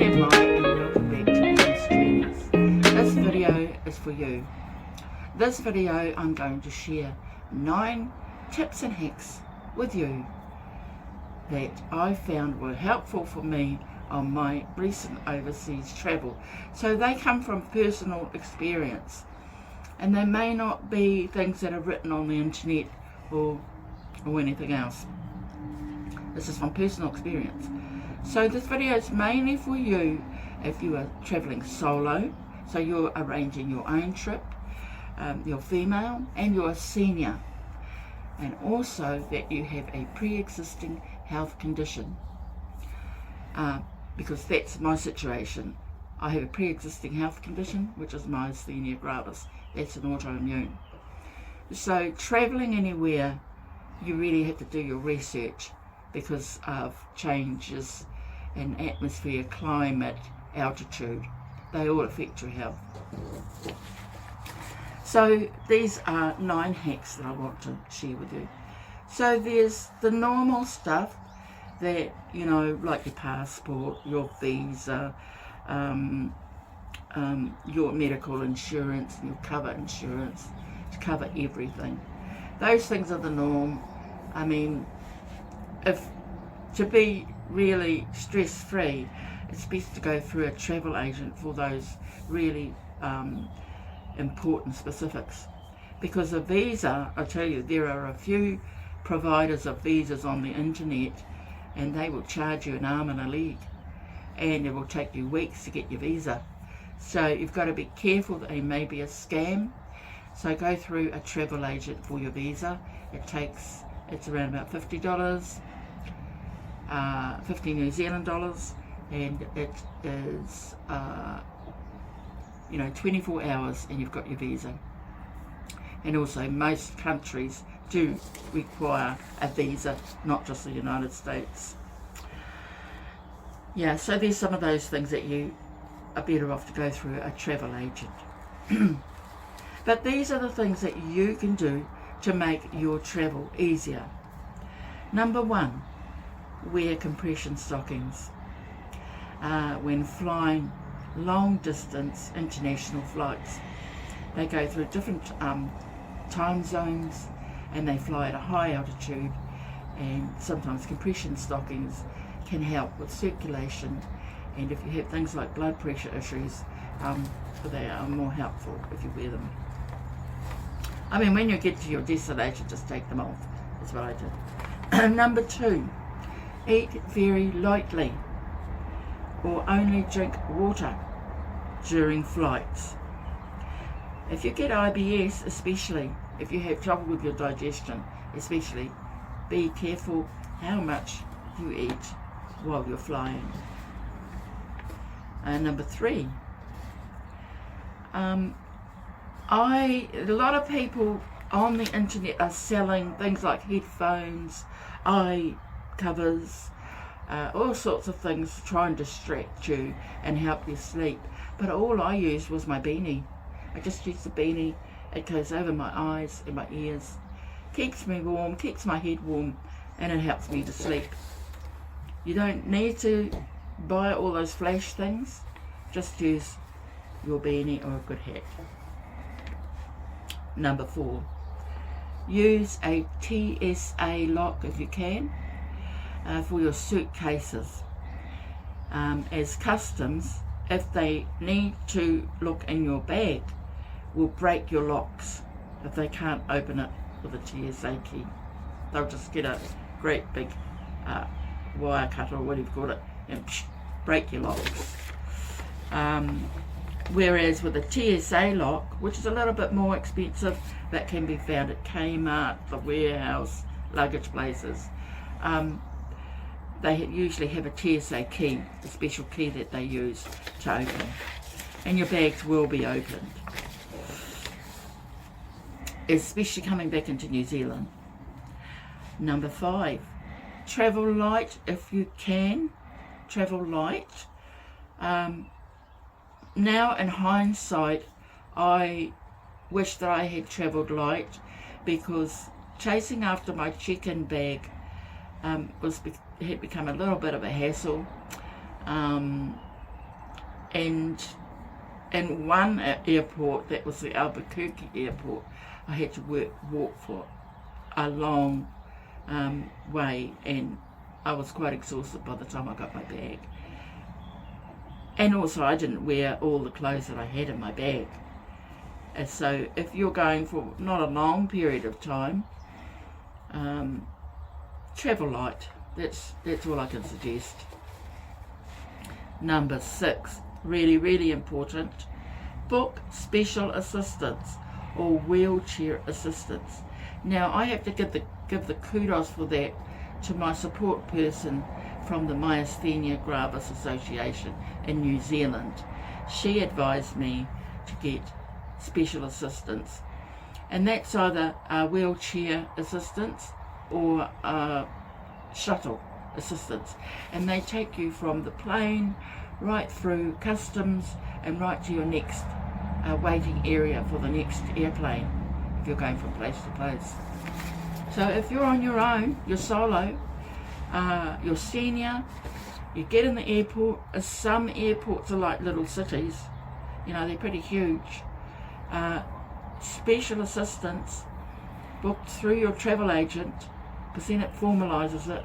G'day Mike and welcome back to Ian's Journeys. This video is for you. This video I'm going to share 9 tips and hacks with you that I found were helpful for me on my recent overseas travel. So they come from personal experience and they may not be things that are written on the internet or anything else. This is from personal experience. So this video is mainly for you if you are travelling solo, so you're arranging your own trip, you're female and you're a senior, and also that you have a pre-existing health condition, because that's my situation. I have a pre-existing health condition, which is myasthenia gravis. That's an autoimmune. So travelling anywhere, you really have to do your research because of changes in atmosphere, climate, altitude. They all affect your health. So these are 9 hacks that I want to share with you. So there's the normal stuff that, you know, like your passport, your visa, your medical insurance, your cover insurance, to cover everything. Those things are the norm. I mean, if to be really stress-free, it's best to go through a travel agent for those really important specifics. Because a visa, I tell you, there are a few providers of visas on the internet and they will charge you an arm and a leg, and it will take you weeks to get your visa. So you've got to be careful that it may be a scam. So go through a travel agent for your visa. It's around about $50, 50 New Zealand dollars, and it is 24 hours and you've got your visa. And also most countries do require a visa, not just the United States. Yeah, so there's some of those things that you are better off to go through a travel agent. But these are the things that you can do to make your travel easier. Number 1, wear compression stockings when flying long distance international flights. They go through different time zones and they fly at a high altitude, and sometimes compression stockings can help with circulation, and if you have things like blood pressure issues, they are more helpful if you wear them. I mean, when you get to your destination, just take them off. That's what I did. Number 2, eat very lightly or only drink water during flights. If you get IBS, especially if you have trouble with your digestion, especially, be careful how much you eat while you're flying. Number 3, a lot of people on the internet are selling things like headphones, eye covers, all sorts of things to try and distract you and help you sleep. But all I used was my beanie. I just used the beanie. It goes over my eyes and my ears, keeps me warm, keeps my head warm, and it helps me to sleep. You don't need to buy all those flash things. Just use your beanie or a good hat. Number 4, use a TSA lock if you can for your suitcases. As customs, if they need to look in your bag, will break your locks if they can't open it with a TSA key. They'll just get a great big wire cutter or whatever you call it and break your locks. Whereas with a TSA lock, which is a little bit more expensive, that can be found at Kmart, the warehouse, luggage places, they usually have a TSA key, a special key that they use to open, and your bags will be opened, especially coming back into New Zealand. Number 5, travel light if you can. Travel light. Now in hindsight, I wish that I had travelled light, because chasing after my check-in bag had become a little bit of a hassle. And in one airport, that was the Albuquerque airport, I had to walk for a long way, and I was quite exhausted by the time I got my bag. And also I didn't wear all the clothes that I had in my bag. And so if you're going for not a long period of time, travel light. That's all I can suggest. Number 6, really, really important. Book special assistance or wheelchair assistance. Now I have to give the kudos for that to my support person from the Myasthenia Gravis Association in New Zealand. She advised me to get special assistance, and that's either a wheelchair assistance or a shuttle assistance, and they take you from the plane right through customs and right to your next waiting area for the next airplane if you're going from place to place. So if you're on your own, you're solo, you're senior, you get in the airport. Some airports are like little cities, you know, they're pretty huge. Special assistance booked through your travel agent, because then it formalises it,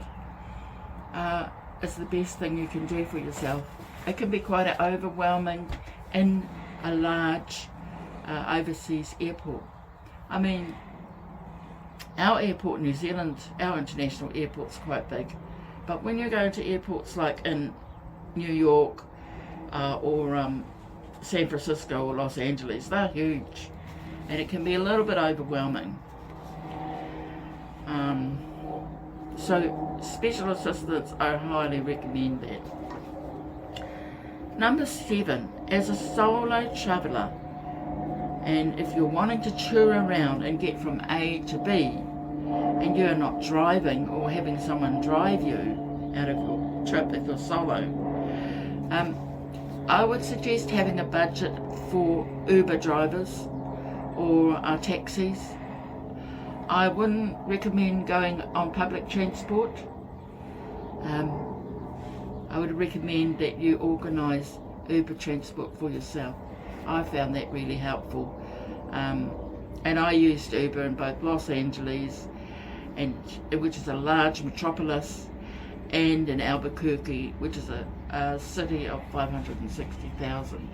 is the best thing you can do for yourself. It can be quite overwhelming in a large overseas airport. I mean, our airport in New Zealand, our international airport's quite big, but when you're going to airports like in New York or San Francisco or Los Angeles, they're huge, and it can be a little bit overwhelming. So special assistance, I highly recommend that. Number 7, as a solo traveller, and if you're wanting to tour around and get from A to B, and you're not driving or having someone drive you out of your trip if you're solo, I would suggest having a budget for Uber drivers or taxis. I wouldn't recommend going on public transport. I would recommend that you organise Uber transport for yourself. I found that really helpful. And I used Uber in both Los Angeles, which is a large metropolis, and in Albuquerque, which is a city of 560,000.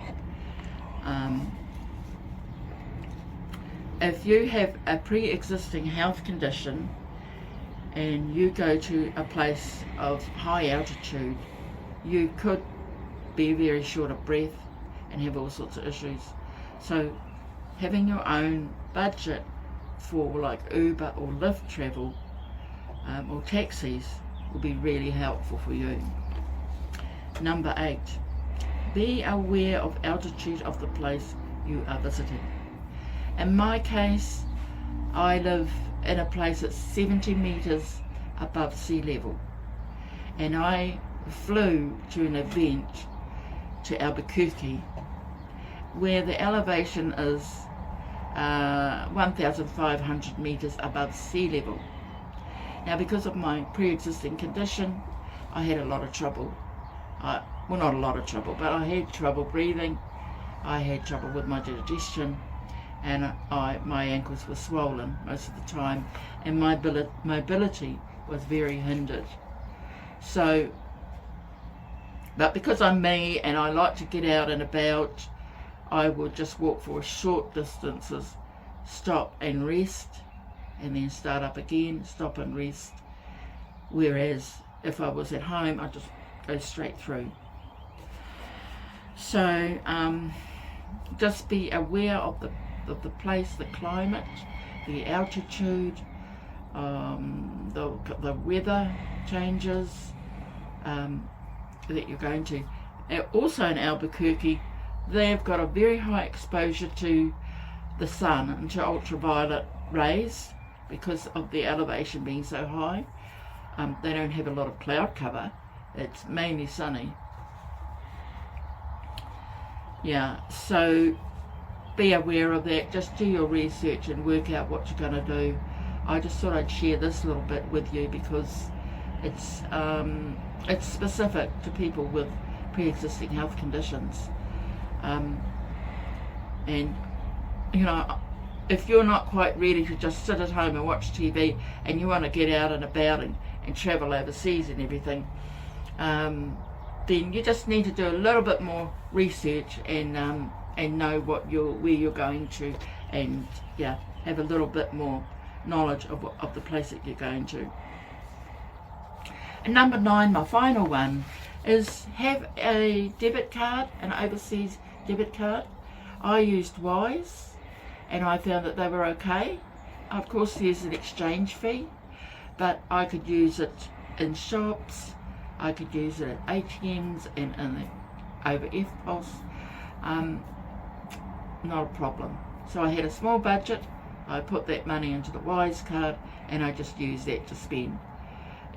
If you have a pre-existing health condition and you go to a place of high altitude, you could be very short of breath and have all sorts of issues. So having your own budget for like Uber or Lyft travel or taxis will be really helpful for you. Number 8, be aware of altitude of the place you are visiting. In my case, I live in a place that's 70 metres above sea level, and I flew to an event to Albuquerque where the elevation is 1,500 metres above sea level. Now, because of my pre-existing condition, I had a lot of trouble. Well, not a lot of trouble, but I had trouble breathing, I had trouble with my digestion, and my ankles were swollen most of the time, and my mobility was very hindered. So, but because I'm me and I like to get out and about, I would just walk for short distances, stop and rest, and then start up again, stop and rest. Whereas if I was at home, I'd just go straight through. So just be aware of the place, the climate, the altitude, the weather changes that you're going to. Also in Albuquerque, they've got a very high exposure to the sun and to ultraviolet rays because of the elevation being so high. They don't have a lot of cloud cover. It's mainly sunny. Yeah, so be aware of that. Just do your research and work out what you're going to do. I just thought I'd share this little bit with you because it's specific to people with pre-existing health conditions. And you know, if you're not quite ready to just sit at home and watch TV, and you want to get out and about and travel overseas and everything, then you just need to do a little bit more research and know where you're going to, and yeah, have a little bit more knowledge of the place that you're going to. And number 9, my final one, is have a debit card, an overseas debit card. I used Wise, and I found that they were okay. Of course, there's an exchange fee, but I could use it in shops, I could use it at ATMs and over EFTPOS, not a problem. So I had a small budget, I put that money into the Wise card, and I just used that to spend.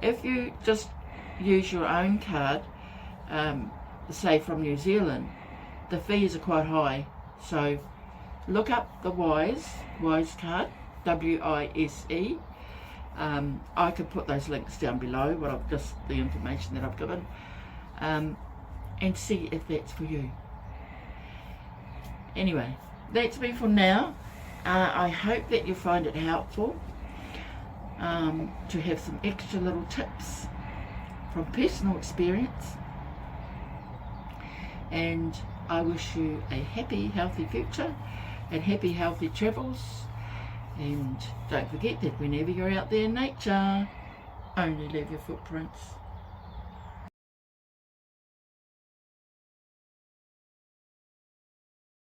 If you just use your own card, say from New Zealand, the fees are quite high. So look up the Wise card, WISE. I could put those links down below, the information that I've given, and see if that's for you. Anyway, that's me for now. I hope that you find it helpful to have some extra little tips from personal experience, and I wish you a happy, healthy future and happy, healthy travels. And don't forget that whenever you're out there in nature, only leave your footprints.